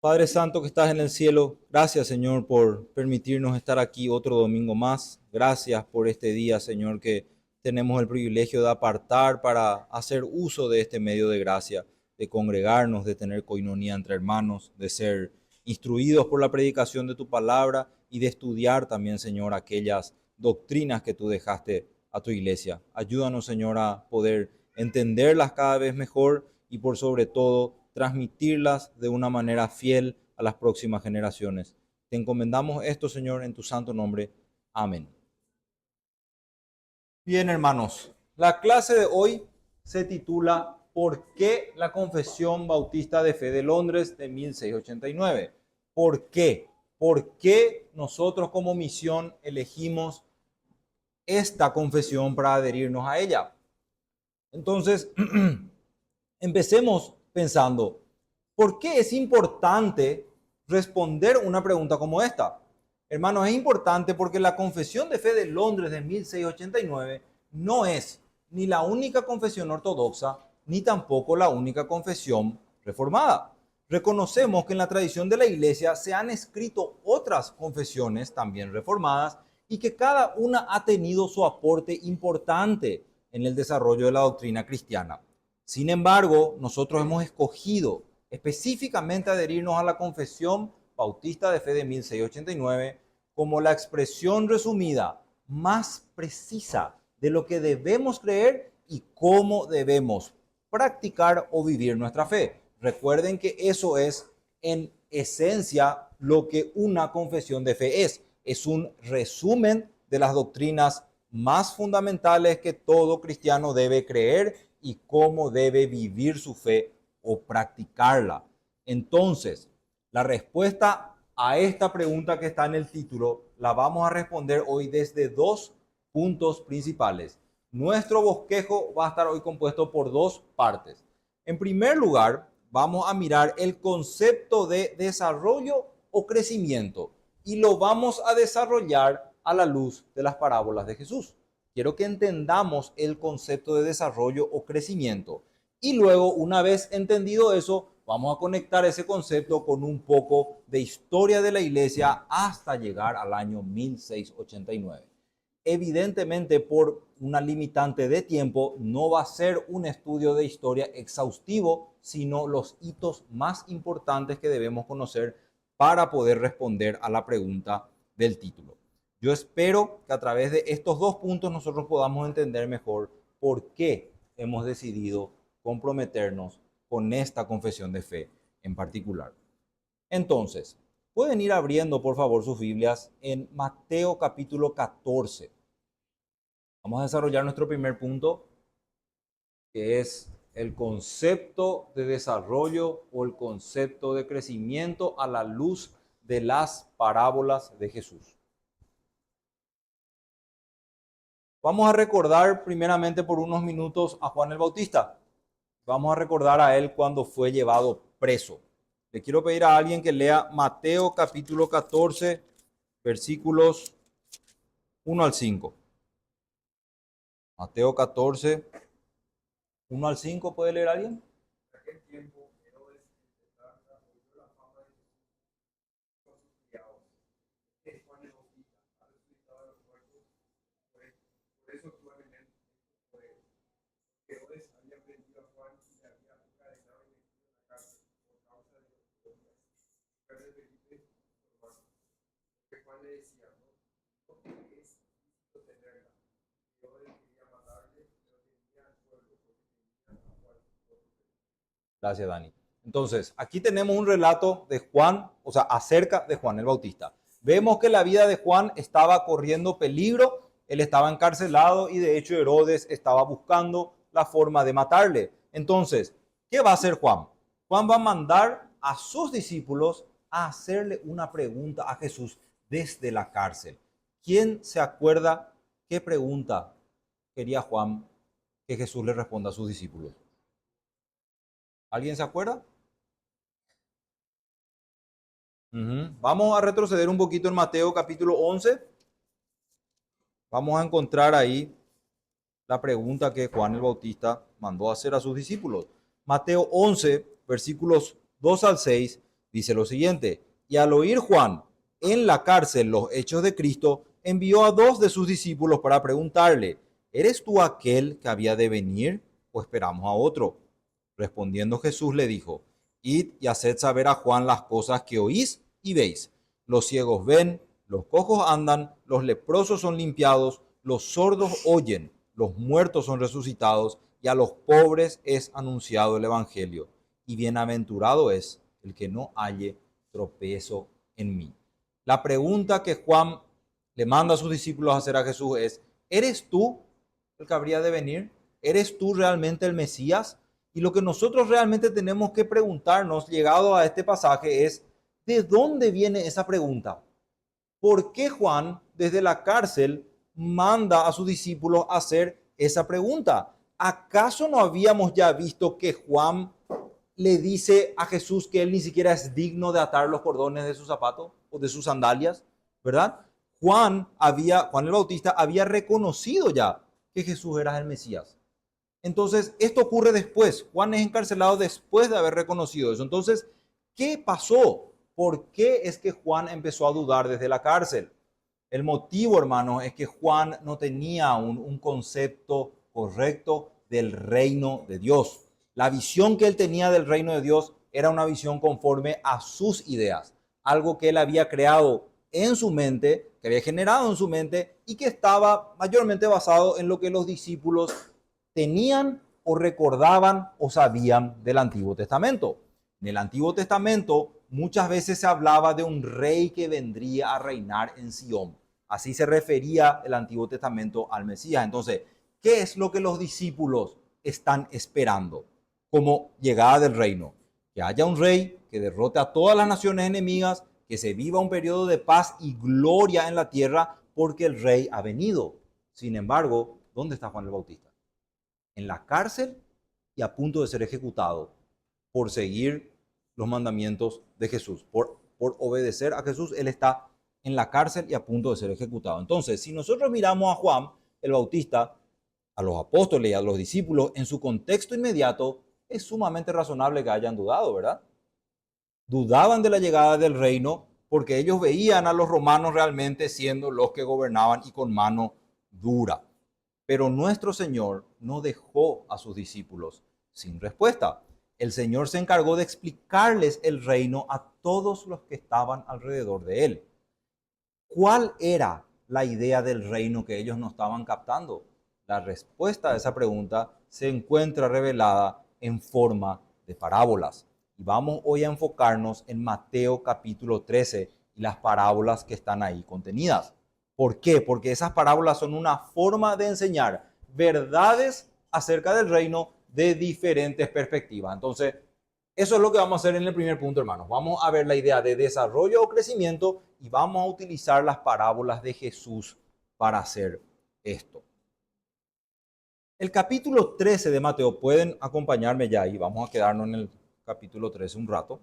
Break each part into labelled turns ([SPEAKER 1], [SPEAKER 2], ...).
[SPEAKER 1] Padre Santo que estás en el cielo, gracias Señor por permitirnos estar aquí otro domingo más. Gracias por este día, Señor, que tenemos el privilegio de apartar para hacer uso de este medio de gracia, de congregarnos, de tener coinonía entre hermanos, de ser instruidos por la predicación de tu palabra y de estudiar también, Señor, aquellas doctrinas que tú dejaste a tu iglesia. Ayúdanos, Señor, a poder entenderlas cada vez mejor y por sobre todo transmitirlas de una manera fiel a las próximas generaciones. Te encomendamos esto, Señor, en tu santo nombre. Amén. Bien, hermanos, la clase de hoy se titula ¿Por qué la Confesión Bautista de Fe de Londres de 1689? ¿Por qué? ¿Por qué nosotros como misión elegimos esta confesión para adherirnos a ella? Entonces, empecemos pensando, ¿por qué es importante responder una pregunta como esta? Hermanos, es importante porque la Confesión de Fe de Londres de 1689 no es ni la única confesión ortodoxa, ni tampoco la única confesión reformada. Reconocemos que en la tradición de la Iglesia se han escrito otras confesiones también reformadas y que cada una ha tenido su aporte importante en el desarrollo de la doctrina cristiana. Sin embargo, nosotros hemos escogido específicamente adherirnos a la Confesión Bautista de Fe de 1689 como la expresión resumida más precisa de lo que debemos creer y cómo debemos practicar o vivir nuestra fe. Recuerden que eso es en esencia lo que una confesión de fe es. Es un resumen de las doctrinas más fundamentales que todo cristiano debe creer y cómo debe vivir su fe o practicarla. Entonces, la respuesta a esta pregunta que está en el título la vamos a responder hoy desde dos puntos principales. Nuestro bosquejo va a estar hoy compuesto por dos partes. En primer lugar, vamos a mirar el concepto de desarrollo o crecimiento y lo vamos a desarrollar a la luz de las parábolas de Jesús. Quiero que entendamos el concepto de desarrollo o crecimiento. Y luego, una vez entendido eso, vamos a conectar ese concepto con un poco de historia de la iglesia hasta llegar al año 1689. Evidentemente, por una limitante de tiempo, no va a ser un estudio de historia exhaustivo, sino los hitos más importantes que debemos conocer para poder responder a la pregunta del título. Yo espero que a través de estos dos puntos nosotros podamos entender mejor por qué hemos decidido comprometernos con esta confesión de fe en particular. Entonces, pueden ir abriendo por favor sus Biblias en Mateo capítulo 14. Vamos a desarrollar nuestro primer punto, que es el concepto de desarrollo o el concepto de crecimiento a la luz de las parábolas de Jesús. Vamos a recordar primeramente por unos minutos a Juan el Bautista. Vamos a recordar a él cuando fue llevado preso. Le quiero pedir a alguien que lea Mateo capítulo 14, versículos 1 al 5. Mateo 14, 1 al 5, ¿puede leer alguien? Gracias, Dani. Entonces, aquí tenemos un relato de Juan, o sea, acerca de Juan el Bautista. Vemos que la vida de Juan estaba corriendo peligro, él estaba encarcelado y de hecho Herodes estaba buscando la forma de matarle. Entonces, ¿qué va a hacer Juan? Juan va a mandar a sus discípulos a hacerle una pregunta a Jesús desde la cárcel. ¿Quién se acuerda qué pregunta quería Juan que Jesús le responda a sus discípulos? ¿Alguien se acuerda? Vamos a retroceder un poquito en Mateo capítulo 11. Vamos a encontrar ahí la pregunta que Juan el Bautista mandó a hacer a sus discípulos. Mateo 11, versículos 2 al 6, Dice lo siguiente: y al oír Juan en la cárcel los hechos de Cristo, envió a 2 de sus discípulos para preguntarle: ¿eres tú aquel que había de venir o esperamos a otro? Respondiendo Jesús le dijo: id y haced saber a Juan las cosas que oís y veis. Los ciegos ven, los cojos andan, los leprosos son limpiados, los sordos oyen, los muertos son resucitados, y a los pobres es anunciado el Evangelio. Y bienaventurado es el que no halle tropiezo en mí. La pregunta que Juan le manda a sus discípulos a hacer a Jesús es: ¿eres tú el que habría de venir? ¿Eres tú realmente el Mesías? Y lo que nosotros realmente tenemos que preguntarnos, llegado a este pasaje, es: ¿de dónde viene esa pregunta? ¿Por qué Juan, desde la cárcel, manda a sus discípulos a hacer esa pregunta? ¿Acaso no habíamos ya visto que Juan le dice a Jesús que él ni siquiera es digno de atar los cordones de sus zapatos o de sus sandalias? ¿Verdad? Juan el Bautista había reconocido ya que Jesús era el Mesías. Entonces, esto ocurre después. Juan es encarcelado después de haber reconocido eso. Entonces, ¿qué pasó? ¿Por qué es que Juan empezó a dudar desde la cárcel? El motivo, hermanos, es que Juan no tenía un concepto correcto del reino de Dios. La visión que él tenía del reino de Dios era una visión conforme a sus ideas, algo que él había creado en su mente, que había generado en su mente y que estaba mayormente basado en lo que los discípulos tenían o recordaban o sabían del Antiguo Testamento. En el Antiguo Testamento muchas veces se hablaba de un rey que vendría a reinar en Sion. Así se refería el Antiguo Testamento al Mesías. Entonces, ¿qué es lo que los discípulos están esperando como llegada del reino? Que haya un rey que derrote a todas las naciones enemigas, que se viva un periodo de paz y gloria en la tierra porque el rey ha venido. Sin embargo, ¿dónde está Juan el Bautista? En la cárcel y a punto de ser ejecutado por seguir los mandamientos de Jesús, por obedecer a Jesús. Él está en la cárcel y a punto de ser ejecutado. Entonces, si nosotros miramos a Juan el Bautista, a los apóstoles y a los discípulos en su contexto inmediato, es sumamente razonable que hayan dudado, ¿verdad? Dudaban de la llegada del reino porque ellos veían a los romanos realmente siendo los que gobernaban y con mano dura. Pero nuestro Señor no dejó a sus discípulos sin respuesta. El Señor se encargó de explicarles el reino a todos los que estaban alrededor de él. ¿Cuál era la idea del reino que ellos no estaban captando? La respuesta a esa pregunta se encuentra revelada en forma de parábolas. Y vamos hoy a enfocarnos en Mateo capítulo 13 y las parábolas que están ahí contenidas. ¿Por qué? Porque esas parábolas son una forma de enseñar verdades acerca del reino de diferentes perspectivas. Entonces, eso es lo que vamos a hacer en el primer punto, hermanos. Vamos a ver la idea de desarrollo o crecimiento y vamos a utilizar las parábolas de Jesús para hacer esto. El capítulo 13 de Mateo, pueden acompañarme ya ahí, vamos a quedarnos en el capítulo 13 un rato.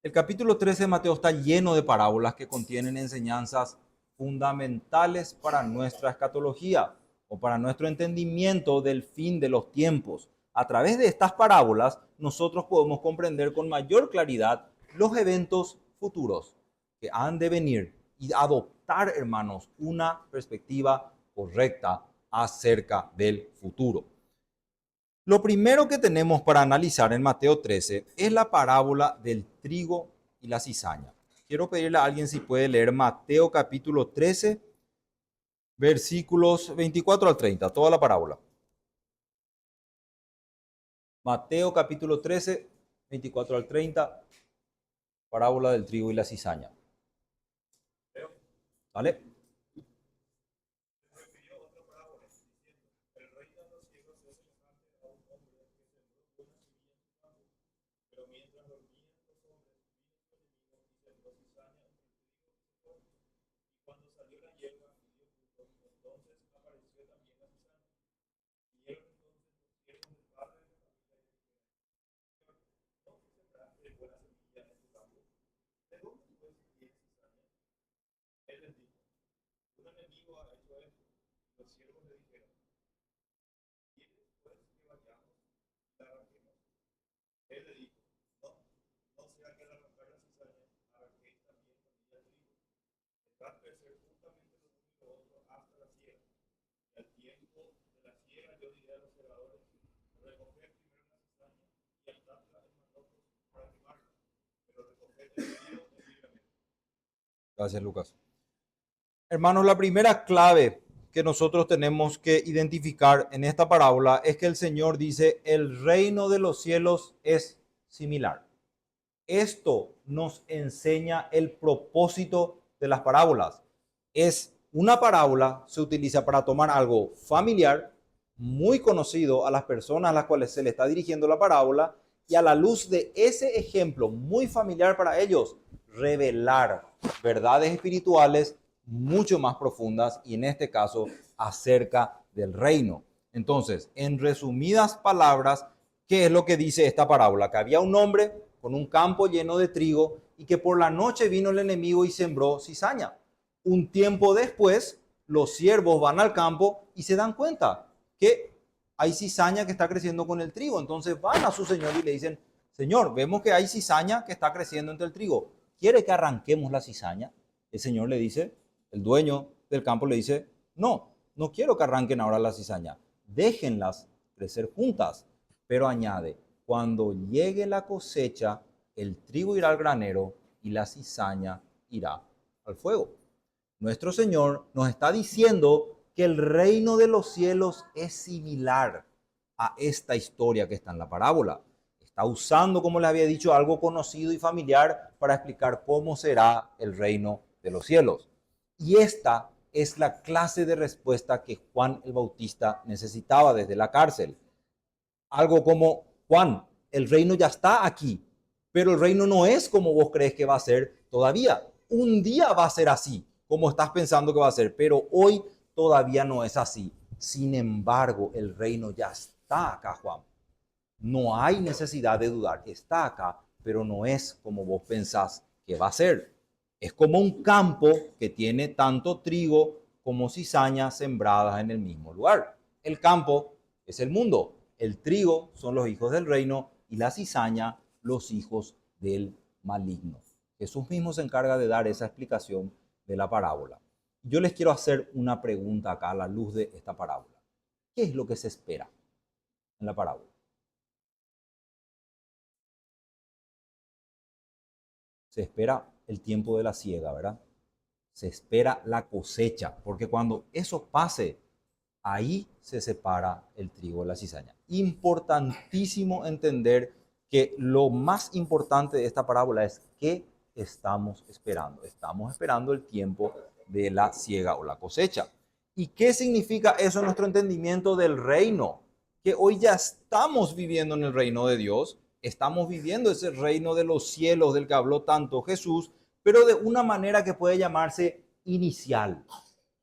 [SPEAKER 1] El capítulo 13 de Mateo está lleno de parábolas que contienen enseñanzas fundamentales para nuestra escatología o para nuestro entendimiento del fin de los tiempos. A través de estas parábolas, nosotros podemos comprender con mayor claridad los eventos futuros que han de venir y adoptar, hermanos, una perspectiva correcta acerca del futuro. Lo primero que tenemos para analizar en Mateo 13 es la parábola del trigo y la cizaña. Quiero pedirle a alguien si puede leer Mateo capítulo 13, versículos 24 al 30, toda la parábola. Mateo capítulo 13, 24 al 30, parábola del trigo y la cizaña. ¿Vale? Gracias, Lucas. Hermanos, la primera clave que nosotros tenemos que identificar en esta parábola es que el Señor dice, el reino de los cielos es similar. Esto nos enseña el propósito de las parábolas. Es una parábola, se utiliza para tomar algo familiar, muy conocido a las personas a las cuales se le está dirigiendo la parábola, y a la luz de ese ejemplo muy familiar para ellos, revelar verdades espirituales mucho más profundas y en este caso acerca del reino. Entonces, en resumidas palabras, ¿qué es lo que dice esta parábola? Que había un hombre con un campo lleno de trigo y que por la noche vino el enemigo y sembró cizaña. Un tiempo después, los siervos van al campo y se dan cuenta que hay cizaña que está creciendo con el trigo. Entonces van a su señor y le dicen, Señor, vemos que hay cizaña que está creciendo entre el trigo. ¿Quiere que arranquemos la cizaña? El señor le dice, el dueño del campo le dice, no, no quiero que arranquen ahora la cizaña. Déjenlas crecer juntas. Pero añade, cuando llegue la cosecha, el trigo irá al granero y la cizaña irá al fuego. Nuestro Señor nos está diciendo que el reino de los cielos es similar a esta historia que está en la parábola. Está usando, como le había dicho, algo conocido y familiar para explicar cómo será el reino de los cielos. Y esta es la clase de respuesta que Juan el Bautista necesitaba desde la cárcel. Algo como, Juan, el reino ya está aquí, pero el reino no es como vos crees que va a ser todavía. Un día va a ser así, como estás pensando que va a ser, pero hoy todavía no es así. Sin embargo, el reino ya está acá, Juan. No hay necesidad de dudar, está acá, pero no es como vos pensás que va a ser. Es como un campo que tiene tanto trigo como cizaña sembradas en el mismo lugar. El campo es el mundo, el trigo son los hijos del reino y la cizaña los hijos del maligno. Jesús mismo se encarga de dar esa explicación de la parábola. Yo les quiero hacer una pregunta acá a la luz de esta parábola. ¿Qué es lo que se espera en la parábola? Se espera el tiempo de la siega, ¿verdad? Se espera la cosecha, porque cuando eso pase, ahí se separa el trigo de la cizaña. Importantísimo entender que lo más importante de esta parábola es qué estamos esperando. Estamos esperando el tiempo de la siega o la cosecha. ¿Y qué significa eso en nuestro entendimiento del reino? Que hoy ya estamos viviendo en el reino de Dios, estamos viviendo ese reino de los cielos del que habló tanto Jesús, pero de una manera que puede llamarse inicial.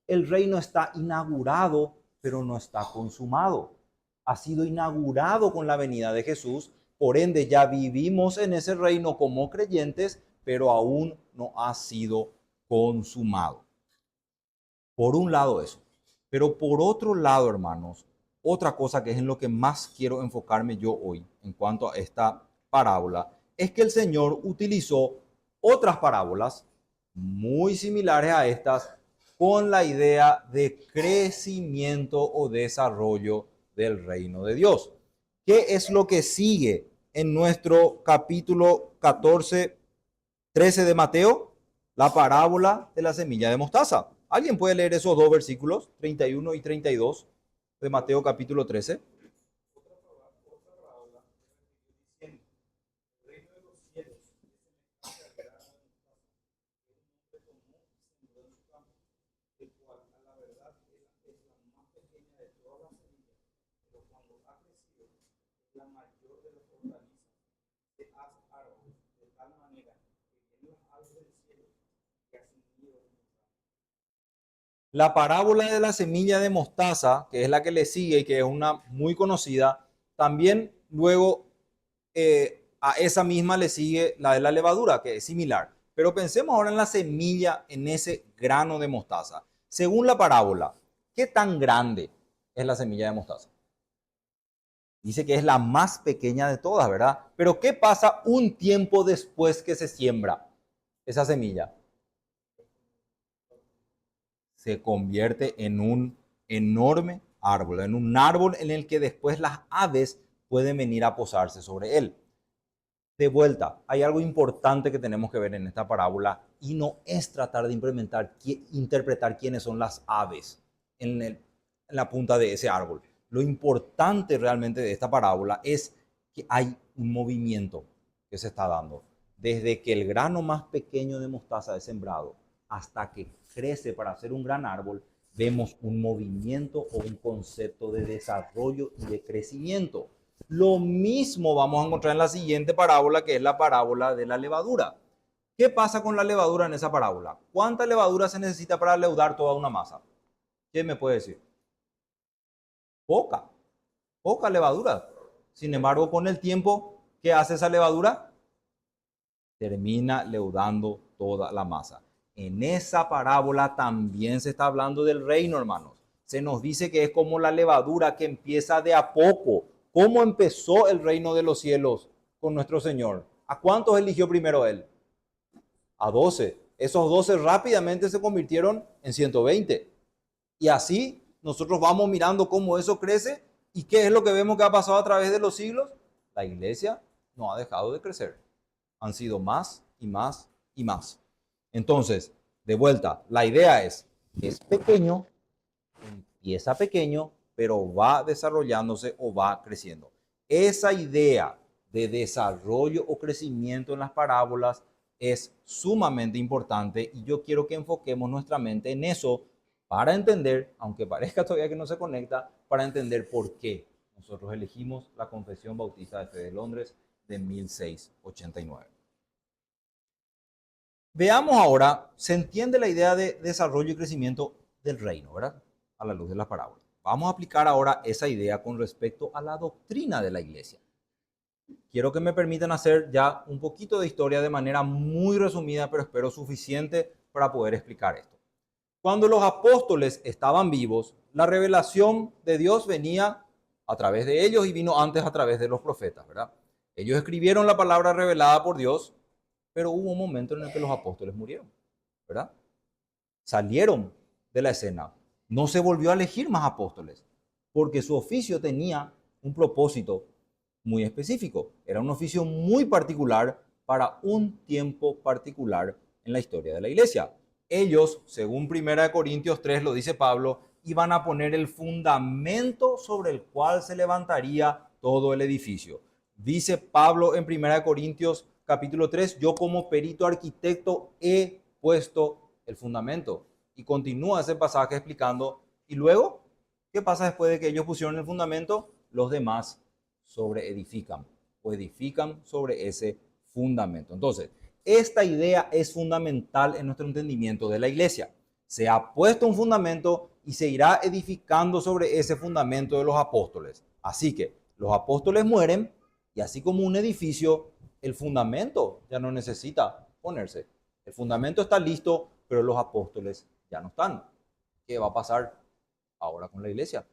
[SPEAKER 1] El reino está inaugurado, pero no está consumado. Ha sido inaugurado con la venida de Jesús, por ende ya vivimos en ese reino como creyentes, pero aún no ha sido consumado. Por un lado eso. Pero por otro lado, hermanos, otra cosa que es en lo que más quiero enfocarme yo hoy en cuanto a esta parábola, es que el Señor utilizó otras parábolas muy similares a estas con la idea de crecimiento o desarrollo del reino de Dios. ¿Qué es lo que sigue en nuestro capítulo 14, 13 de Mateo? La parábola de la semilla de mostaza. ¿Alguien puede leer esos dos versículos, 31 y 32 de Mateo capítulo 13? La parábola de la semilla de mostaza, que es la que le sigue y que es una muy conocida, también luego a esa misma le sigue la de la levadura, que es similar. Pero pensemos ahora en la semilla, en ese grano de mostaza. Según la parábola, ¿qué tan grande es la semilla de mostaza? Dice que es la más pequeña de todas, ¿verdad? Pero ¿qué pasa un tiempo después que se siembra esa semilla? se convierte en un enorme árbol, en un árbol en el que después las aves pueden venir a posarse sobre él. De vuelta, hay algo importante que tenemos que ver en esta parábola y no es tratar de interpretar quiénes son las aves en la punta de ese árbol. Lo importante realmente de esta parábola es que hay un movimiento que se está dando. Desde que el grano más pequeño de mostaza es sembrado hasta que crece para ser un gran árbol, vemos un movimiento o un concepto de desarrollo y de crecimiento. Lo mismo vamos a encontrar en la siguiente parábola, que es la parábola de la levadura. ¿Qué pasa con la levadura en esa parábola? ¿Cuánta levadura se necesita para leudar toda una masa? ¿Quién me puede decir? Poca, poca levadura. Sin embargo, con el tiempo, ¿qué hace esa levadura? Termina leudando toda la masa. En esa parábola también se está hablando del reino, hermanos. Se nos dice que es como la levadura que empieza de a poco. ¿Cómo empezó el reino de los cielos con nuestro Señor? ¿A cuántos eligió primero Él? A 12. Esos 12 rápidamente se convirtieron en 120. Y así nosotros vamos mirando cómo eso crece y qué es lo que vemos que ha pasado a través de los siglos. La iglesia no ha dejado de crecer. Han sido más y más y más. Entonces, de vuelta, la idea es pequeño, empieza pequeño, pero va desarrollándose o va creciendo. Esa idea de desarrollo o crecimiento en las parábolas es sumamente importante y yo quiero que enfoquemos nuestra mente en eso para entender, aunque parezca todavía que no se conecta, para entender por qué nosotros elegimos la Confesión Bautista de Fe de Londres de 1689. Veamos ahora, se entiende la idea de desarrollo y crecimiento del reino, ¿verdad? A la luz de las parábolas. Vamos a aplicar ahora esa idea con respecto a la doctrina de la iglesia. Quiero que me permitan hacer ya un poquito de historia de manera muy resumida, pero espero suficiente para poder explicar esto. Cuando los apóstoles estaban vivos, la revelación de Dios venía a través de ellos y vino antes a través de los profetas, ¿verdad? Ellos escribieron la palabra revelada por Dios, pero hubo un momento en el que los apóstoles murieron, ¿verdad? Salieron de la escena. No se volvió a elegir más apóstoles, porque su oficio tenía un propósito muy específico. Era un oficio muy particular para un tiempo particular en la historia de la iglesia. Ellos, según 1 Corintios 3 lo dice Pablo, iban a poner el fundamento sobre el cual se levantaría todo el edificio. Dice Pablo en 1 Corintios capítulo 3, yo como perito arquitecto he puesto el fundamento. Y continúa ese pasaje explicando, y luego, ¿qué pasa después de que ellos pusieron el fundamento? Los demás sobreedifican o edifican sobre ese fundamento. Entonces, esta idea es fundamental en nuestro entendimiento de la iglesia. Se ha puesto un fundamento y se irá edificando sobre ese fundamento de los apóstoles. Así que los apóstoles mueren y así como un edificio, el fundamento ya no necesita ponerse. El fundamento está listo, pero los apóstoles ya no están. ¿Qué va a pasar ahora con la iglesia?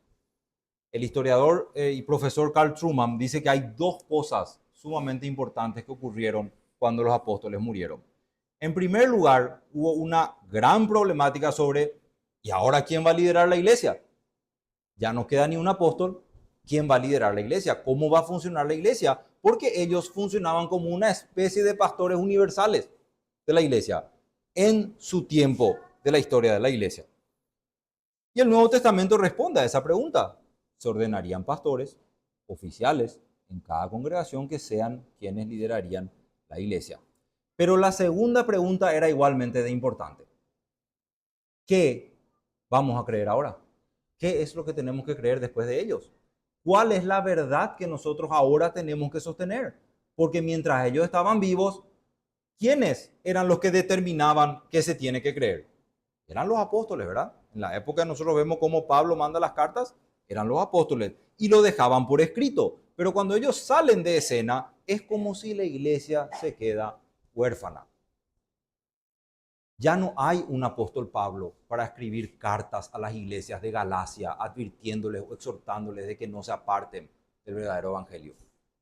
[SPEAKER 1] El historiador y profesor Carl Truman dice que hay dos cosas sumamente importantes que ocurrieron cuando los apóstoles murieron. En primer lugar, hubo una gran problemática sobre, ¿y ahora quién va a liderar la iglesia? Ya no queda ni un apóstol. ¿Quién va a liderar la iglesia? ¿Cómo va a funcionar la iglesia? Porque ellos funcionaban como una especie de pastores universales de la iglesia en su tiempo de la historia de la iglesia. Y el Nuevo Testamento responde a esa pregunta. Se ordenarían pastores oficiales en cada congregación que sean quienes liderarían la iglesia. Pero la segunda pregunta era igualmente de importante. ¿Qué vamos a creer ahora? ¿Qué es lo que tenemos que creer después de ellos? ¿Cuál es la verdad que nosotros ahora tenemos que sostener? Porque mientras ellos estaban vivos, ¿quiénes eran los que determinaban qué se tiene que creer? Eran los apóstoles, ¿verdad? En la época nosotros vemos cómo Pablo manda las cartas, eran los apóstoles y lo dejaban por escrito. Pero cuando ellos salen de escena, es como si la iglesia se queda huérfana. Ya no hay un apóstol Pablo para escribir cartas a las iglesias de Galacia, advirtiéndoles o exhortándoles de que no se aparten del verdadero evangelio.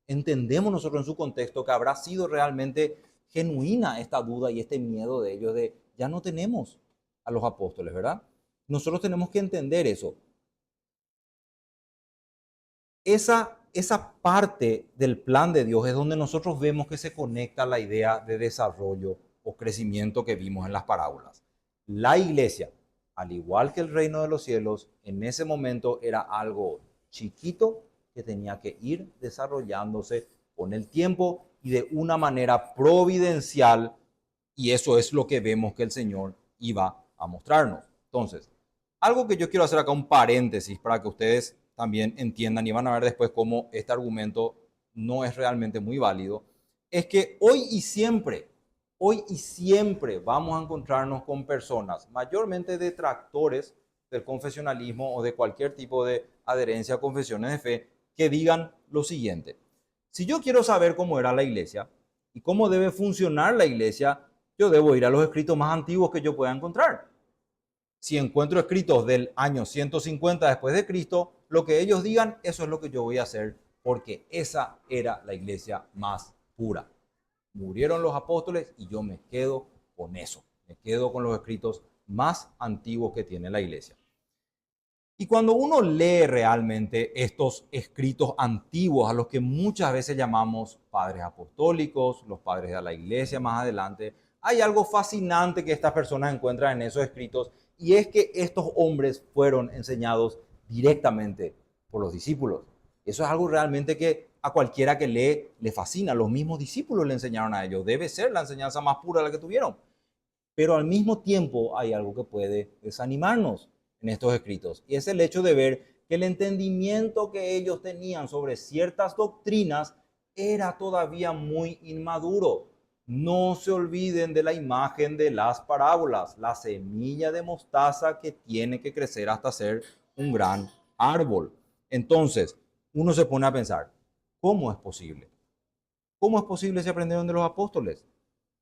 [SPEAKER 1] Entendemos nosotros en su contexto que habrá sido realmente genuina esta duda y este miedo de ellos de ya no tenemos a los apóstoles, ¿verdad? Nosotros tenemos que entender eso. Esa parte del plan de Dios es donde nosotros vemos que se conecta la idea de desarrollo o crecimiento que vimos en las parábolas. La iglesia, al igual que el reino de los cielos, en ese momento era algo chiquito que tenía que ir desarrollándose con el tiempo y de una manera providencial, y eso es lo que vemos que el Señor iba a mostrarnos. Entonces, algo que yo quiero hacer acá un paréntesis para que ustedes también entiendan y van a ver después cómo este argumento no es realmente muy válido, es que hoy y siempre vamos a encontrarnos con personas, mayormente detractores del confesionalismo o de cualquier tipo de adherencia a confesiones de fe, que digan lo siguiente: si yo quiero saber cómo era la iglesia y cómo debe funcionar la iglesia, yo debo ir a los escritos más antiguos que yo pueda encontrar. Si encuentro escritos del año 150 después de Cristo, lo que ellos digan, eso es lo que yo voy a hacer, porque esa era la iglesia más pura. Murieron los apóstoles y yo me quedo con eso, me quedo con los escritos más antiguos que tiene la iglesia. Y cuando uno lee realmente estos escritos antiguos, a los que muchas veces llamamos padres apostólicos, los padres de la iglesia más adelante, hay algo fascinante que estas personas encuentran en esos escritos, y es que estos hombres fueron enseñados directamente por los discípulos. Eso es algo realmente que a cualquiera que lee le fascina. Los mismos discípulos le enseñaron a ellos. Debe ser la enseñanza más pura la que tuvieron. Pero al mismo tiempo hay algo que puede desanimarnos en estos escritos, y es el hecho de ver que el entendimiento que ellos tenían sobre ciertas doctrinas era todavía muy inmaduro. No se olviden de la imagen de las parábolas, la semilla de mostaza que tiene que crecer hasta ser un gran árbol. Entonces, uno se pone a pensar, ¿cómo es posible? ¿Cómo es posible si aprendieron de los apóstoles?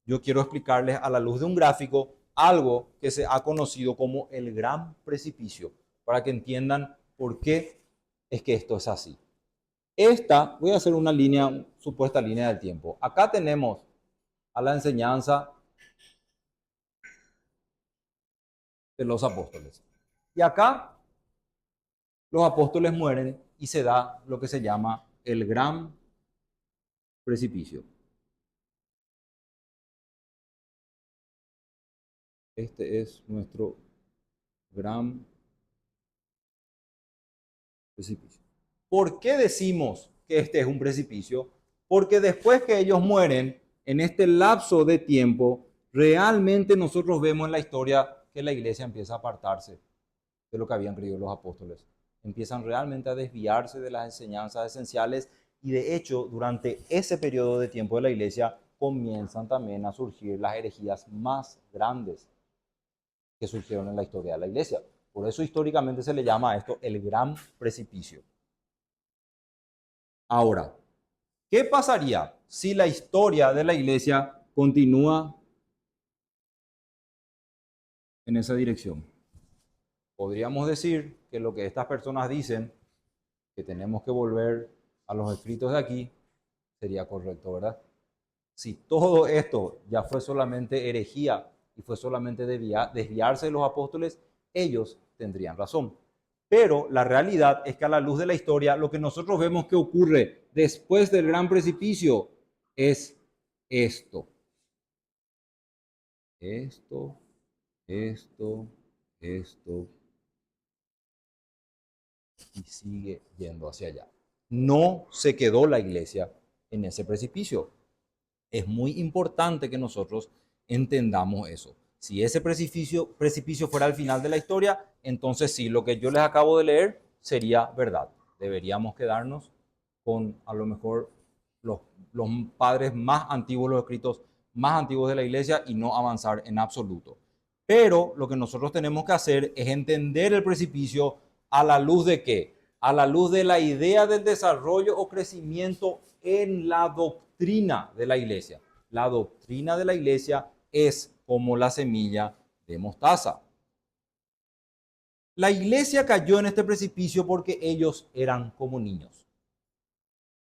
[SPEAKER 1] Yo quiero explicarles a la luz de un gráfico algo que se ha conocido como el gran precipicio, para que entiendan por qué es que esto es así. Voy a hacer una línea, supuesta línea del tiempo. Acá tenemos a la enseñanza de los apóstoles. Y acá los apóstoles mueren y se da lo que se llama el gran precipicio. Este es nuestro gran precipicio. ¿Por qué decimos que este es un precipicio? Porque después que ellos mueren, en este lapso de tiempo, realmente nosotros vemos en la historia que la iglesia empieza a apartarse de lo que habían creído los apóstoles. Empiezan realmente a desviarse de las enseñanzas esenciales, y de hecho, durante ese periodo de tiempo de la iglesia, comienzan también a surgir las herejías más grandes que surgieron en la historia de la iglesia. Por eso históricamente se le llama a esto el gran precipicio. Ahora, ¿qué pasaría si la historia de la iglesia continúa en esa dirección? Podríamos decir que lo que estas personas dicen, que tenemos que volver a los escritos de aquí, sería correcto, ¿verdad? Si todo esto ya fue solamente herejía y fue solamente desviarse de los apóstoles, ellos tendrían razón. Pero la realidad es que a la luz de la historia, lo que nosotros vemos que ocurre después del gran precipicio es esto. Esto, esto, y sigue yendo hacia allá. No se quedó la iglesia en ese precipicio. Es muy importante que nosotros entendamos eso. Si ese precipicio fuera el final de la historia, entonces sí, lo que yo les acabo de leer sería verdad. Deberíamos quedarnos con a lo mejor los padres más antiguos, los escritos más antiguos de la iglesia, y no avanzar en absoluto. Pero lo que nosotros tenemos que hacer es entender el precipicio a la luz de qué? A la luz de la idea del desarrollo o crecimiento en la doctrina de la iglesia. La doctrina de la iglesia es como la semilla de mostaza. La iglesia cayó en este precipicio porque ellos eran como niños.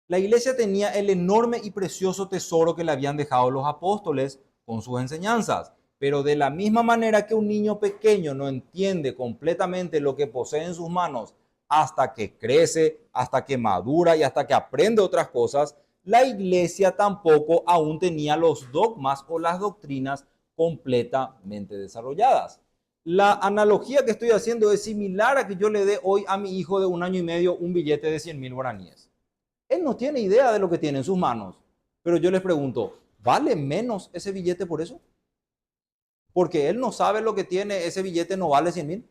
[SPEAKER 1] La iglesia tenía el enorme y precioso tesoro que le habían dejado los apóstoles con sus enseñanzas. Pero de la misma manera que un niño pequeño no entiende completamente lo que posee en sus manos hasta que crece, hasta que madura y hasta que aprende otras cosas, la iglesia tampoco aún tenía los dogmas o las doctrinas completamente desarrolladas. La analogía que estoy haciendo es similar a que yo le dé hoy a mi hijo de 1 año y medio un billete de 100.000 guaraníes. Él no tiene idea de lo que tiene en sus manos, pero yo les pregunto, ¿vale menos ese billete por eso? Porque él no sabe lo que tiene, ese billete no vale 100.000.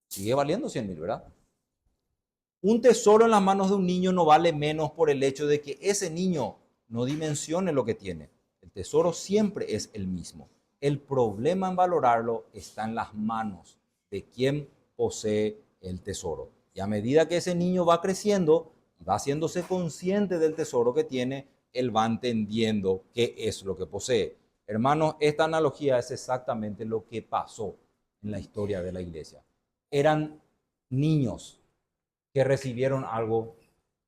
[SPEAKER 1] Sigue valiendo 100.000, ¿verdad? Un tesoro en las manos de un niño no vale menos por el hecho de que ese niño no dimensione lo que tiene. El tesoro siempre es el mismo. El problema en valorarlo está en las manos de quien posee el tesoro. Y a medida que ese niño va creciendo y va haciéndose consciente del tesoro que tiene, él va entendiendo qué es lo que posee. Hermanos, esta analogía es exactamente lo que pasó en la historia de la iglesia. Eran niños que recibieron algo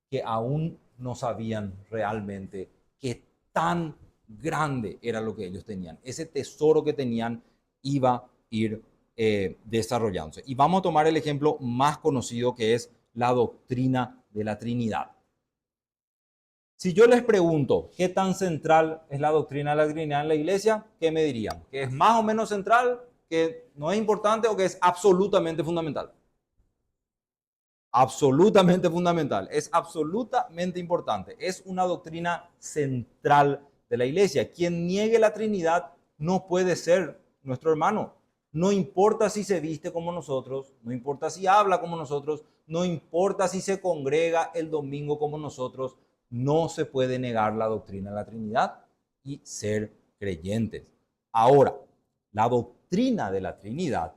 [SPEAKER 1] que aún no sabían realmente qué tan grande era lo que ellos tenían. Ese tesoro que tenían iba a ir desarrollándose. Y vamos a tomar el ejemplo más conocido, que es la doctrina de la Trinidad. Si yo les pregunto qué tan central es la doctrina de la Trinidad en la iglesia, ¿qué me dirían? ¿Que es más o menos central, que no es importante o que es absolutamente fundamental? Absolutamente fundamental, es absolutamente importante, es una doctrina central de la iglesia. Quien niegue la Trinidad no puede ser nuestro hermano. No importa si se viste como nosotros, no importa si habla como nosotros, no importa si se congrega el domingo como nosotros, no se puede negar la doctrina de la Trinidad y ser creyentes. Ahora, la doctrina de la Trinidad,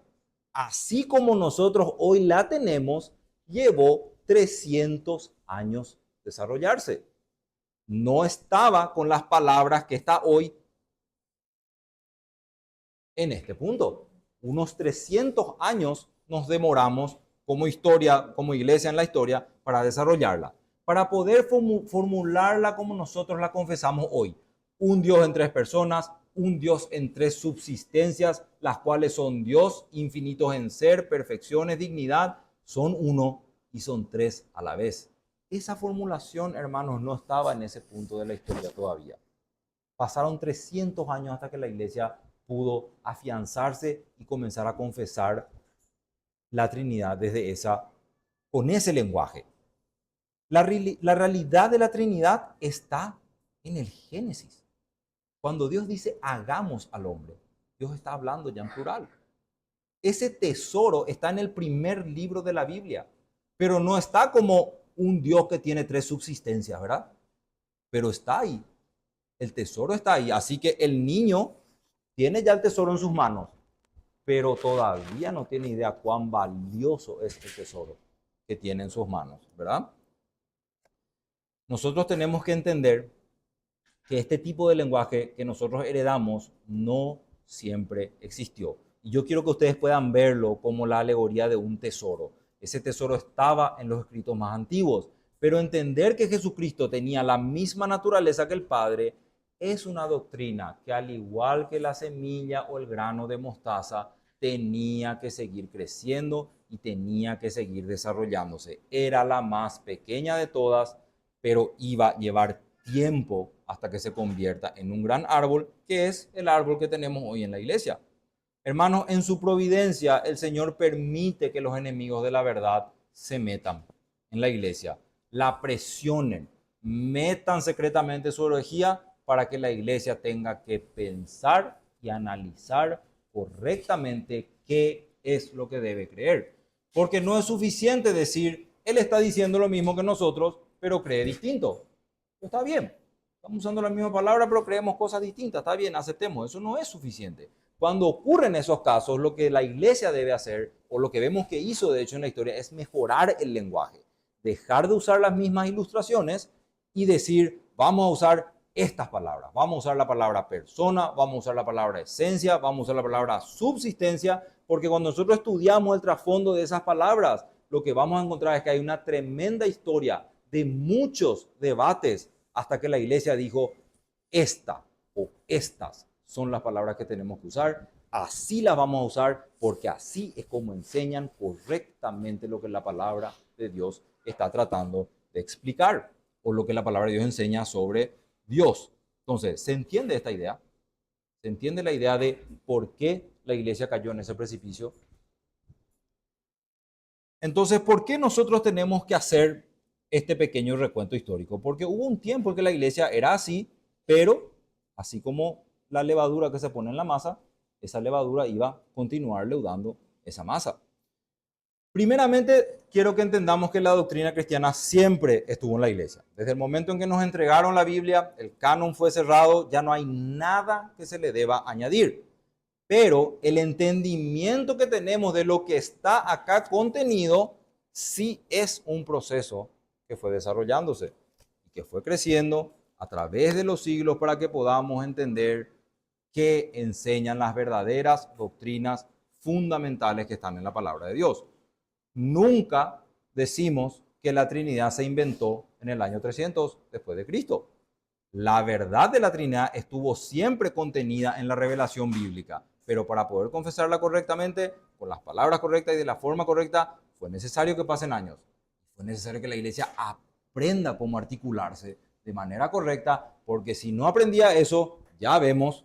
[SPEAKER 1] así como nosotros hoy la tenemos, llevó 300 años desarrollarse. No estaba con las palabras que está hoy en este punto. Unos 300 años nos demoramos como historia, como iglesia en la historia, para desarrollarla, para poder formularla como nosotros la confesamos hoy. Un Dios en tres personas, un Dios en tres subsistencias, las cuales son Dios, infinitos en ser, perfecciones, dignidad, son uno y son tres a la vez. Esa formulación, hermanos, no estaba en ese punto de la historia todavía. Pasaron 300 años hasta que la iglesia pudo afianzarse y comenzar a confesar la Trinidad con ese lenguaje. La realidad de la Trinidad está en el Génesis. Cuando Dios dice hagamos al hombre, Dios está hablando ya en plural. Ese tesoro está en el primer libro de la Biblia, pero no está como un Dios que tiene tres subsistencias, ¿verdad? Pero está ahí. El tesoro está ahí. Así que el niño tiene ya el tesoro en sus manos, pero todavía no tiene idea cuán valioso es el tesoro que tiene en sus manos, ¿verdad? Nosotros tenemos que entender que este tipo de lenguaje que nosotros heredamos no siempre existió. Y yo quiero que ustedes puedan verlo como la alegoría de un tesoro. Ese tesoro estaba en los escritos más antiguos, pero entender que Jesucristo tenía la misma naturaleza que el Padre es una doctrina que, al igual que la semilla o el grano de mostaza, tenía que seguir creciendo y tenía que seguir desarrollándose. Era la más pequeña de todas, pero iba a llevar tiempo hasta que se convierta en un gran árbol, que es el árbol que tenemos hoy en la iglesia. Hermanos, en su providencia, el Señor permite que los enemigos de la verdad se metan en la iglesia, la presionen, metan secretamente su herejía para que la iglesia tenga que pensar y analizar correctamente qué es lo que debe creer. Porque no es suficiente decir, él está diciendo lo mismo que nosotros, pero cree distinto. Está bien, estamos usando la misma palabra, pero creemos cosas distintas. Está bien, aceptemos. Eso no es suficiente. Cuando ocurren esos casos, lo que la iglesia debe hacer, o lo que vemos que hizo de hecho en la historia, es mejorar el lenguaje. Dejar de usar las mismas ilustraciones y decir, vamos a usar estas palabras. Vamos a usar la palabra persona, vamos a usar la palabra esencia, vamos a usar la palabra subsistencia, porque cuando nosotros estudiamos el trasfondo de esas palabras, lo que vamos a encontrar es que hay una tremenda historia de muchos debates hasta que la iglesia dijo, esta o estas son las palabras que tenemos que usar, así las vamos a usar, porque así es como enseñan correctamente lo que la palabra de Dios está tratando de explicar, o lo que la palabra de Dios enseña sobre Dios. Entonces, ¿se entiende esta idea? ¿Se entiende la idea de por qué la iglesia cayó en ese precipicio? Entonces, ¿por qué nosotros tenemos que hacer este pequeño recuento histórico? Porque hubo un tiempo en que la iglesia era así, pero así como la levadura que se pone en la masa, esa levadura iba a continuar leudando esa masa. Primeramente, quiero que entendamos que la doctrina cristiana siempre estuvo en la iglesia. Desde el momento en que nos entregaron la Biblia, el canon fue cerrado, ya no hay nada que se le deba añadir. Pero el entendimiento que tenemos de lo que está acá contenido sí es un proceso que fue desarrollándose y que fue creciendo a través de los siglos para que podamos entender qué enseñan las verdaderas doctrinas fundamentales que están en la palabra de Dios. Nunca decimos que la Trinidad se inventó en el año 300 después de Cristo. La verdad de la Trinidad estuvo siempre contenida en la revelación bíblica, pero para poder confesarla correctamente, con las palabras correctas y de la forma correcta, fue necesario que pasen años. Fue necesario que la iglesia aprenda cómo articularse de manera correcta, porque si no aprendía eso, ya vemos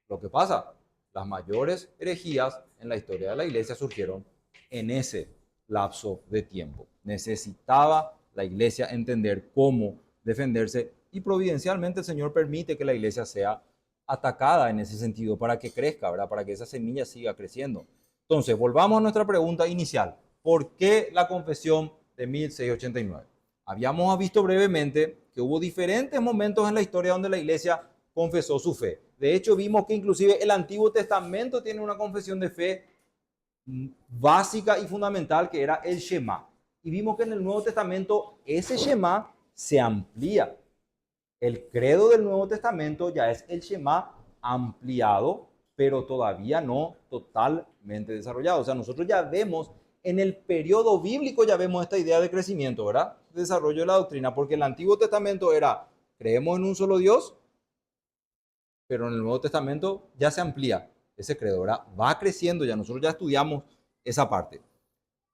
[SPEAKER 1] lo que pasa. Las mayores herejías en la historia de la iglesia surgieron en ese lapso de tiempo. Necesitaba la iglesia entender cómo defenderse y providencialmente el Señor permite que la iglesia sea atacada en ese sentido para que crezca, ¿verdad? Para que esa semilla siga creciendo. Entonces, volvamos a nuestra pregunta inicial. ¿Por qué la confesión de 1689? Habíamos visto brevemente que hubo diferentes momentos en la historia donde la iglesia confesó su fe. De hecho, vimos que inclusive el Antiguo Testamento tiene una confesión de fe básica y fundamental que era el Shema. Y vimos que en el Nuevo Testamento ese Shema se amplía. El credo del Nuevo Testamento ya es el Shema ampliado, pero todavía no totalmente desarrollado. O sea, nosotros ya vemos en el periodo bíblico, ya vemos esta idea de crecimiento, ¿verdad? Desarrollo de la doctrina, porque el Antiguo Testamento era, creemos en un solo Dios, pero en el Nuevo Testamento ya se amplía ese credo, ¿verdad? Va creciendo, ya nosotros ya estudiamos esa parte.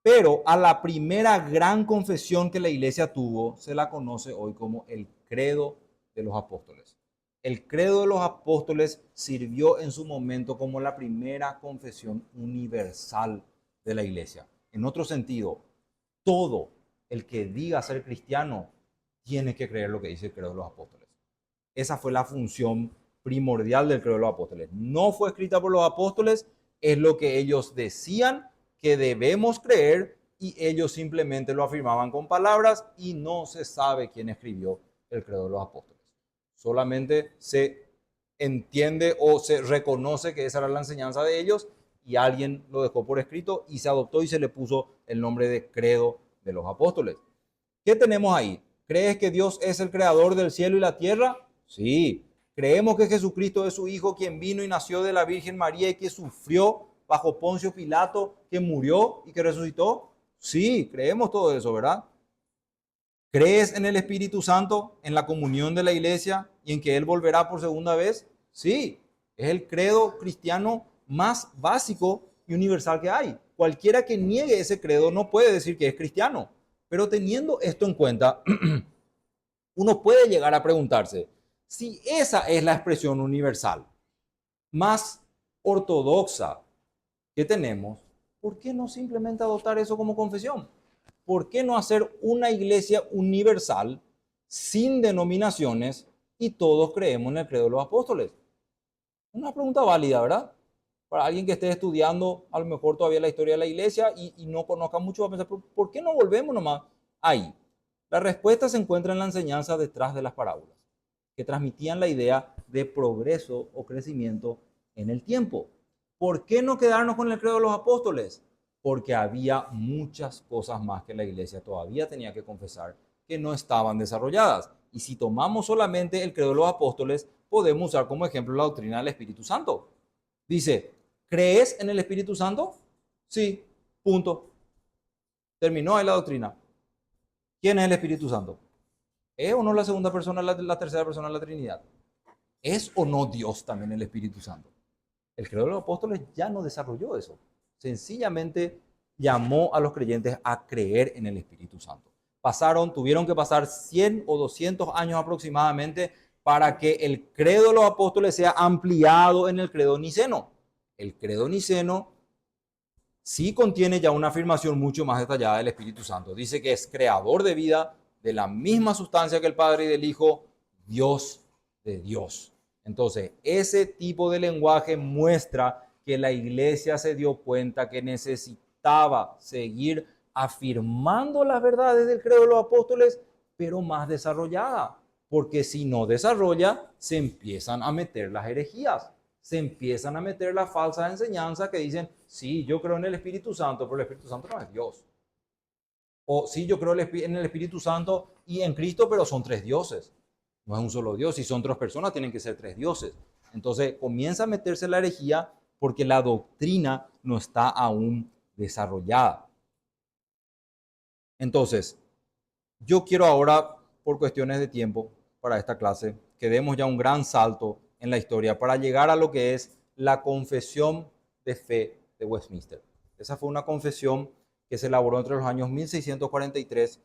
[SPEAKER 1] Pero a la primera gran confesión que la iglesia tuvo, se la conoce hoy como el credo de los apóstoles. El credo de los apóstoles sirvió en su momento como la primera confesión universal de la iglesia. En otro sentido, todo el que diga ser cristiano tiene que creer lo que dice el credo de los apóstoles. Esa fue la función primordial del credo de los apóstoles. No fue escrita por los apóstoles, es lo que ellos decían que debemos creer y ellos simplemente lo afirmaban con palabras y no se sabe quién escribió el credo de los apóstoles. Solamente se entiende o se reconoce que esa era la enseñanza de ellos y alguien lo dejó por escrito y se adoptó y se le puso el nombre de credo de los apóstoles. ¿Qué tenemos ahí? ¿Crees que Dios es el creador del cielo y la tierra? Sí. ¿Creemos que Jesucristo es su Hijo, quien vino y nació de la Virgen María y que sufrió bajo Poncio Pilato, que murió y que resucitó? Sí, creemos todo eso, ¿verdad? ¿Crees en el Espíritu Santo, en la comunión de la iglesia y en que Él volverá por segunda vez? Sí, es el credo cristiano más básico y universal que hay. Cualquiera que niegue ese credo no puede decir que es cristiano. Pero teniendo esto en cuenta, uno puede llegar a preguntarse, si esa es la expresión universal más ortodoxa que tenemos, ¿por qué no simplemente adoptar eso como confesión? ¿Por qué no hacer una iglesia universal sin denominaciones y todos creemos en el credo de los apóstoles? Una pregunta válida, ¿verdad? Para alguien que esté estudiando a lo mejor todavía la historia de la iglesia y no conozca mucho, va a pensar, ¿por qué no volvemos nomás ahí? La respuesta se encuentra en la enseñanza detrás de las parábolas, que transmitían la idea de progreso o crecimiento en el tiempo. ¿Por qué no quedarnos con el credo de los apóstoles? Porque había muchas cosas más que la iglesia todavía tenía que confesar que no estaban desarrolladas. Y si tomamos solamente el credo de los apóstoles, podemos usar como ejemplo la doctrina del Espíritu Santo. Dice, ¿crees en el Espíritu Santo? Sí, punto. Terminó ahí la doctrina. ¿Quién es el Espíritu Santo? ¿Es o no la segunda persona, la tercera persona de la Trinidad? ¿Es o no Dios también el Espíritu Santo? El credo de los apóstoles ya no desarrolló eso. Sencillamente llamó a los creyentes a creer en el Espíritu Santo. Tuvieron que pasar 100 o 200 años aproximadamente para que el credo de los apóstoles sea ampliado en el credo niceno. El credo niceno sí contiene ya una afirmación mucho más detallada del Espíritu Santo. Dice que es creador de vida, de la misma sustancia que el Padre y del Hijo, Dios de Dios. Entonces, ese tipo de lenguaje muestra que la iglesia se dio cuenta que necesitaba seguir afirmando las verdades del credo de los apóstoles, pero más desarrollada, porque si no desarrolla, se empiezan a meter las herejías, se empiezan a meter las falsas enseñanzas que dicen, sí, yo creo en el Espíritu Santo, pero el Espíritu Santo no es Dios. O sí, yo creo en el Espíritu Santo y en Cristo, pero son tres dioses. No es un solo Dios. Si son tres personas, tienen que ser tres dioses. Entonces comienza a meterse la herejía porque la doctrina no está aún desarrollada. Entonces, yo quiero ahora, por cuestiones de tiempo para esta clase, que demos ya un gran salto en la historia para llegar a lo que es la confesión de fe de Westminster. Esa fue una confesión que se elaboró entre los años 1643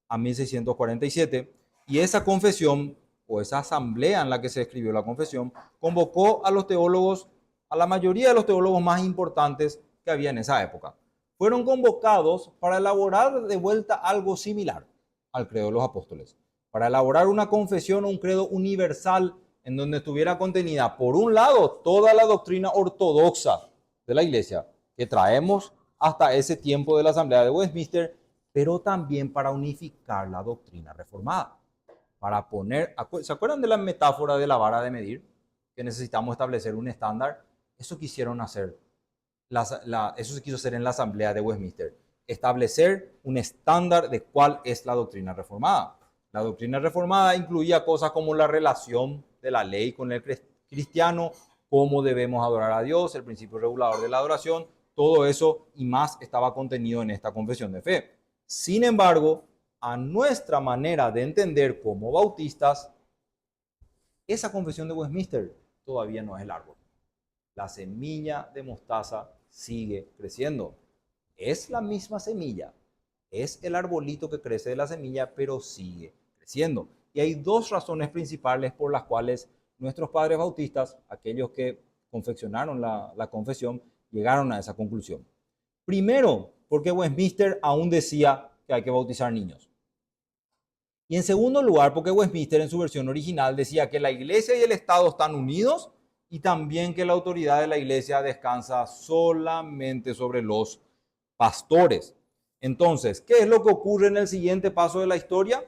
[SPEAKER 1] a 1647 y esa confesión o esa asamblea en la que se escribió la confesión convocó a los teólogos, a la mayoría de los teólogos más importantes que había en esa época. Fueron convocados para elaborar de vuelta algo similar al credo de los apóstoles, para elaborar una confesión o un credo universal en donde estuviera contenida, por un lado, toda la doctrina ortodoxa de la iglesia que traemos hasta ese tiempo de la Asamblea de Westminster, pero también para unificar la doctrina reformada. Para poner, ¿se acuerdan de la metáfora de la vara de medir? Que necesitamos establecer un estándar. Eso quisieron hacer, eso se quiso hacer en la Asamblea de Westminster. Establecer un estándar de cuál es la doctrina reformada. La doctrina reformada incluía cosas como la relación de la ley con el cristiano, cómo debemos adorar a Dios, el principio regulador de la adoración, todo eso y más estaba contenido en esta confesión de fe. Sin embargo, a nuestra manera de entender como bautistas, esa confesión de Westminster todavía no es el árbol. La semilla de mostaza sigue creciendo. Es la misma semilla, es el arbolito que crece de la semilla, pero sigue creciendo. Y hay dos razones principales por las cuales nuestros padres bautistas, aquellos que confeccionaron la confesión, llegaron a esa conclusión. Primero, porque Westminster aún decía que hay que bautizar niños. Y en segundo lugar, porque Westminster en su versión original decía que la iglesia y el Estado están unidos y también que la autoridad de la iglesia descansa solamente sobre los pastores. Entonces, ¿qué es lo que ocurre en el siguiente paso de la historia?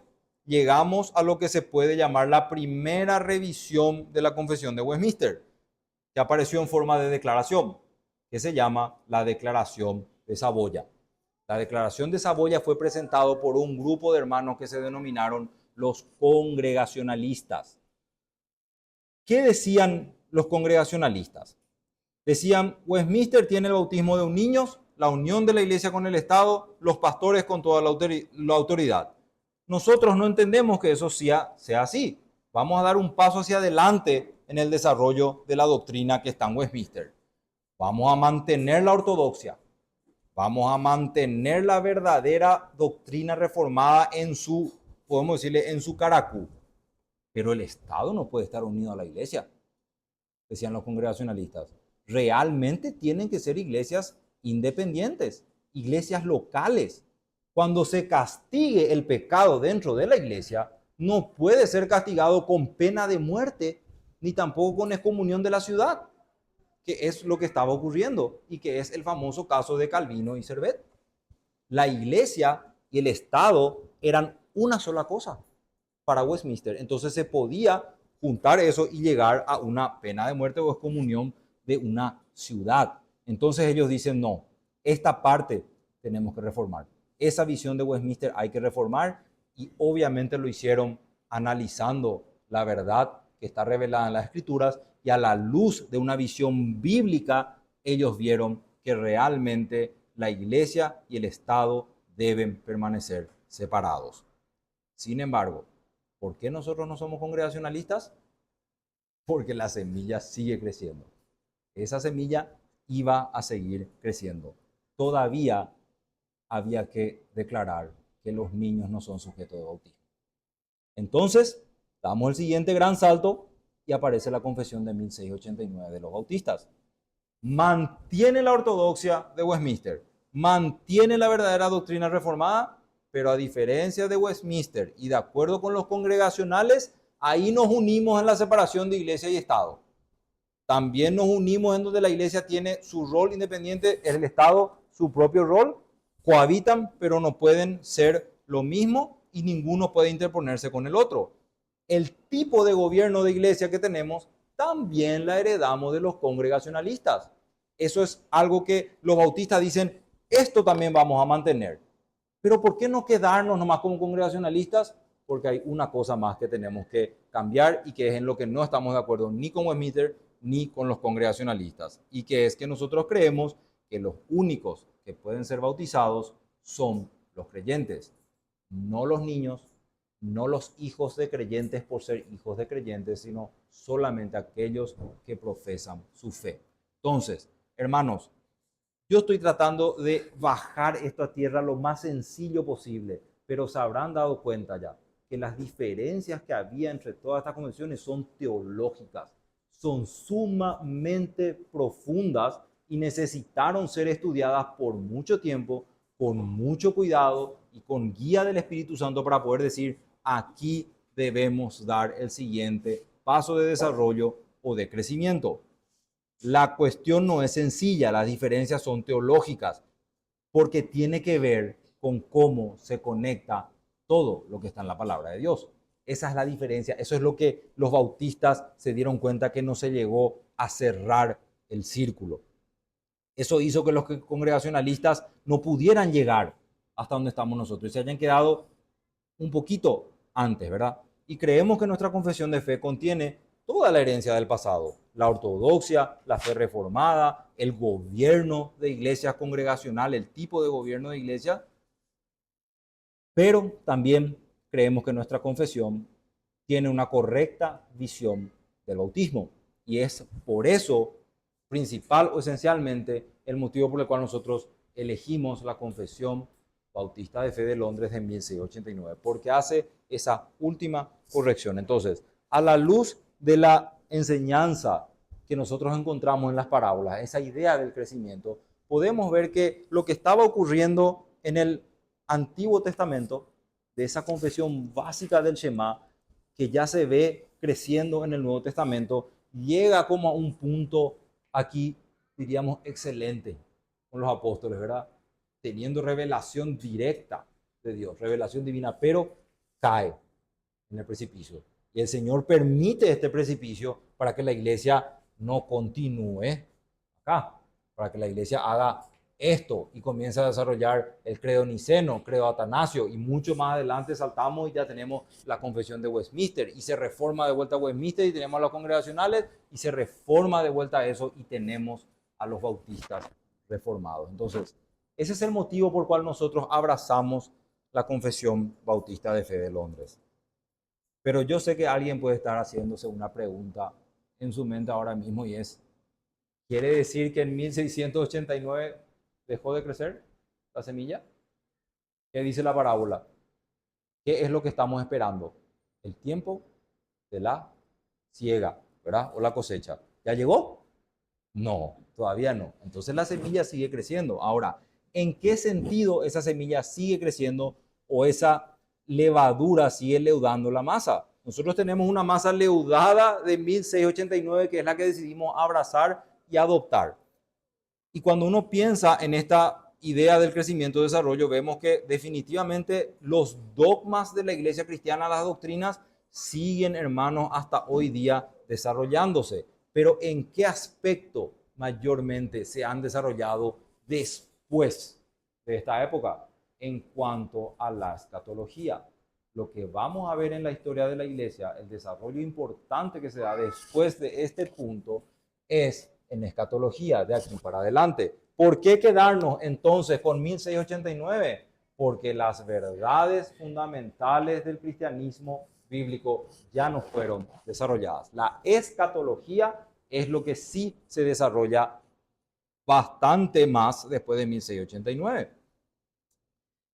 [SPEAKER 1] Llegamos a lo que se puede llamar la primera revisión de la Confesión de Westminster, que apareció en forma de declaración, que se llama la Declaración de Saboya. La Declaración de Saboya fue presentado por un grupo de hermanos que se denominaron los congregacionalistas. ¿Qué decían los congregacionalistas? Decían, Westminster tiene el bautismo de un niño, la unión de la iglesia con el Estado, los pastores con toda la autoridad. Nosotros no entendemos que eso sea así. Vamos a dar un paso hacia adelante en el desarrollo de la doctrina que está en Westminster. Vamos a mantener la ortodoxia. Vamos a mantener la verdadera doctrina reformada en su, podemos decirle, en su caracú. Pero el Estado no puede estar unido a la iglesia, decían los congregacionalistas. Realmente tienen que ser iglesias independientes, iglesias locales. Cuando se castigue el pecado dentro de la iglesia, no puede ser castigado con pena de muerte, ni tampoco con excomunión de la ciudad, que es lo que estaba ocurriendo y que es el famoso caso de Calvino y Servet. La iglesia y el Estado eran una sola cosa para Westminster. Entonces se podía juntar eso y llegar a una pena de muerte o excomunión de una ciudad. Entonces ellos dicen, no, esta parte tenemos que reformar. Esa visión de Westminster hay que reformar y obviamente lo hicieron analizando la verdad que está revelada en las Escrituras y a la luz de una visión bíblica, ellos vieron que realmente la iglesia y el Estado deben permanecer separados. Sin embargo, ¿por qué nosotros no somos congregacionalistas? Porque la semilla sigue creciendo. Esa semilla iba a seguir creciendo. Todavía había que declarar que los niños no son sujetos de bautismo. Entonces, damos el siguiente gran salto y aparece la confesión de 1689 de los bautistas. Mantiene la ortodoxia de Westminster, mantiene la verdadera doctrina reformada, pero a diferencia de Westminster y de acuerdo con los congregacionales, ahí nos unimos en la separación de iglesia y Estado. También nos unimos en donde la iglesia tiene su rol independiente, el Estado su propio rol, cohabitan, pero no pueden ser lo mismo y ninguno puede interponerse con el otro. El tipo de gobierno de iglesia que tenemos también la heredamos de los congregacionalistas. Eso es algo que los bautistas dicen, esto también vamos a mantener. Pero ¿por qué no quedarnos nomás como congregacionalistas? Porque hay una cosa más que tenemos que cambiar y que es en lo que no estamos de acuerdo ni con Westminster ni con los congregacionalistas. Y que es que nosotros creemos que los únicos que pueden ser bautizados son los creyentes, no los niños, no los hijos de creyentes por ser hijos de creyentes, sino solamente aquellos que profesan su fe. Entonces, hermanos, yo estoy tratando de bajar esto a tierra lo más sencillo posible, pero se habrán dado cuenta ya que las diferencias que había entre todas estas convenciones son teológicas, son sumamente profundas y necesitaron ser estudiadas por mucho tiempo, con mucho cuidado y con guía del Espíritu Santo para poder decir, aquí debemos dar el siguiente paso de desarrollo o de crecimiento. La cuestión no es sencilla, las diferencias son teológicas, porque tiene que ver con cómo se conecta todo lo que está en la palabra de Dios. Esa es la diferencia, eso es lo que los bautistas se dieron cuenta que no se llegó a cerrar el círculo. Eso hizo que los congregacionalistas no pudieran llegar hasta donde estamos nosotros y se hayan quedado un poquito antes, ¿verdad? Y creemos que nuestra confesión de fe contiene toda la herencia del pasado, la ortodoxia, la fe reformada, el gobierno de iglesias congregacionales, el tipo de gobierno de iglesia, pero también creemos que nuestra confesión tiene una correcta visión del bautismo y es por eso principal o esencialmente el motivo por el cual nosotros elegimos la confesión bautista de fe de Londres de 1689, porque hace esa última corrección. Entonces, a la luz de la enseñanza que nosotros encontramos en las parábolas, esa idea del crecimiento, podemos ver que lo que estaba ocurriendo en el Antiguo Testamento, de esa confesión básica del Shema, que ya se ve creciendo en el Nuevo Testamento, llega como a un punto aquí, diríamos, excelente con los apóstoles, ¿verdad? Teniendo revelación directa de Dios, revelación divina, pero cae en el precipicio. Y el Señor permite este precipicio para que la iglesia no continúe acá, para que la iglesia haga esto y comience a desarrollar el credo niceno, credo atanasio, y mucho más adelante saltamos y ya tenemos la confesión de Westminster y se reforma de vuelta a Westminster y tenemos a los congregacionales y se reforma de vuelta a eso y tenemos a los bautistas reformados. Entonces, ese es el motivo por el cual nosotros abrazamos la confesión bautista de fe de Londres. Pero yo sé que alguien puede estar haciéndose una pregunta en su mente ahora mismo y es, ¿quiere decir que en 1689 dejó de crecer la semilla? ¿Qué dice la parábola? ¿Qué es lo que estamos esperando? El tiempo de la siega, ¿verdad? O la cosecha. ¿Ya llegó? No, todavía no. Entonces la semilla sigue creciendo. Ahora, ¿en qué sentido esa semilla sigue creciendo o esa levadura sigue leudando la masa? Nosotros tenemos una masa leudada de 1689 que es la que decidimos abrazar y adoptar. Y cuando uno piensa en esta idea del crecimiento y desarrollo, vemos que definitivamente los dogmas de la iglesia cristiana, las doctrinas, siguen, hermanos, hasta hoy día desarrollándose. Pero ¿en qué aspecto mayormente se han desarrollado después de esta época? En cuanto a la escatología. Lo que vamos a ver en la historia de la iglesia, el desarrollo importante que se da después de este punto, es en escatología, de aquí para adelante. ¿Por qué quedarnos entonces con 1689? Porque las verdades fundamentales del cristianismo bíblico ya no fueron desarrolladas. La escatología es lo que sí se desarrolla bastante más después de 1689.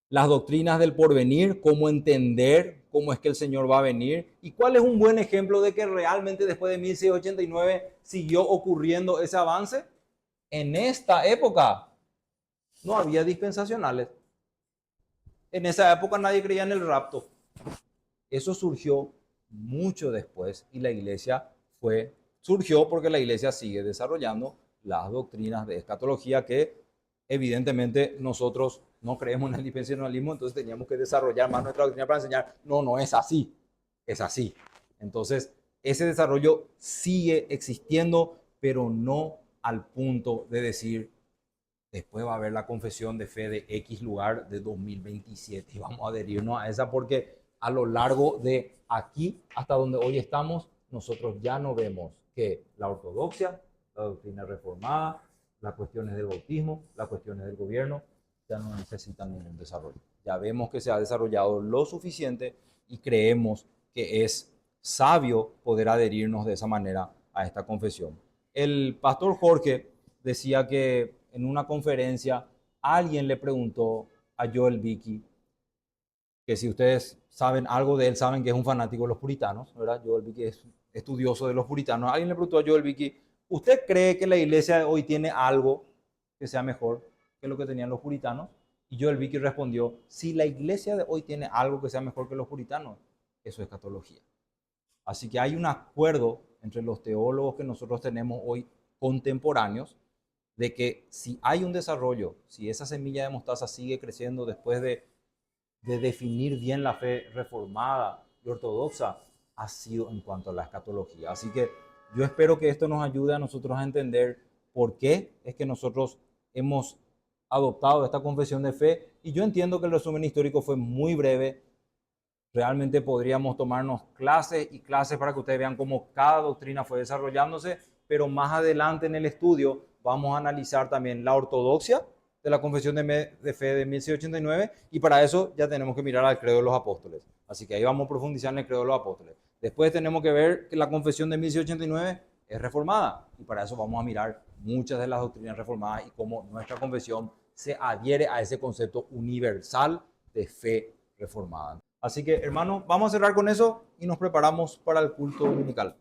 [SPEAKER 1] Las doctrinas del porvenir, cómo entender cómo es que el Señor va a venir y cuál es un buen ejemplo de que realmente después de 1689 siguió ocurriendo ese avance. En esta época no había dispensacionales. En esa época nadie creía en el rapto. Eso surgió mucho después y la iglesia surgió porque la iglesia sigue desarrollando las doctrinas de escatología que evidentemente nosotros no creemos en el dispensacionalismo, entonces teníamos que desarrollar más nuestra doctrina para enseñar, no, no es así, es así. Entonces, ese desarrollo sigue existiendo, pero no al punto de decir, después va a haber la confesión de fe de X lugar de 2027 y vamos a adherirnos a esa porque a lo largo de aquí hasta donde hoy estamos, nosotros ya no vemos que la ortodoxia, la doctrina reformada, las cuestiones del bautismo, las cuestiones del gobierno, ya no necesitan ningún desarrollo. Ya vemos que se ha desarrollado lo suficiente y creemos que es sabio poder adherirnos de esa manera a esta confesión. El pastor Jorge decía que en una conferencia alguien le preguntó a Joel Vicky, que si ustedes saben algo de él, saben que es un fanático de los puritanos, ¿verdad? Joel Vicky es estudioso de los puritanos. Alguien le preguntó a Joel Vicky, ¿usted cree que la iglesia de hoy tiene algo que sea mejor que lo que tenían los puritanos? Y Joel Vicky respondió, si la iglesia de hoy tiene algo que sea mejor que los puritanos, eso es escatología. Así que hay un acuerdo entre los teólogos que nosotros tenemos hoy contemporáneos de que si hay un desarrollo, si esa semilla de mostaza sigue creciendo después de definir bien la fe reformada y ortodoxa, ha sido en cuanto a la escatología. Así que yo espero que esto nos ayude a nosotros a entender por qué es que nosotros hemos adoptado esta confesión de fe. Y yo entiendo que el resumen histórico fue muy breve. Realmente podríamos tomarnos clases y clases para que ustedes vean cómo cada doctrina fue desarrollándose, pero más adelante en el estudio vamos a analizar también la ortodoxia de la confesión de fe de 1689 y para eso ya tenemos que mirar al credo de los apóstoles. Así que ahí vamos a profundizar en el credo de los apóstoles. Después tenemos que ver que la confesión de 1689 es reformada y para eso vamos a mirar muchas de las doctrinas reformadas y cómo nuestra confesión se adhiere a ese concepto universal de fe reformada. Así que, hermanos, vamos a cerrar con eso y nos preparamos para el culto dominical.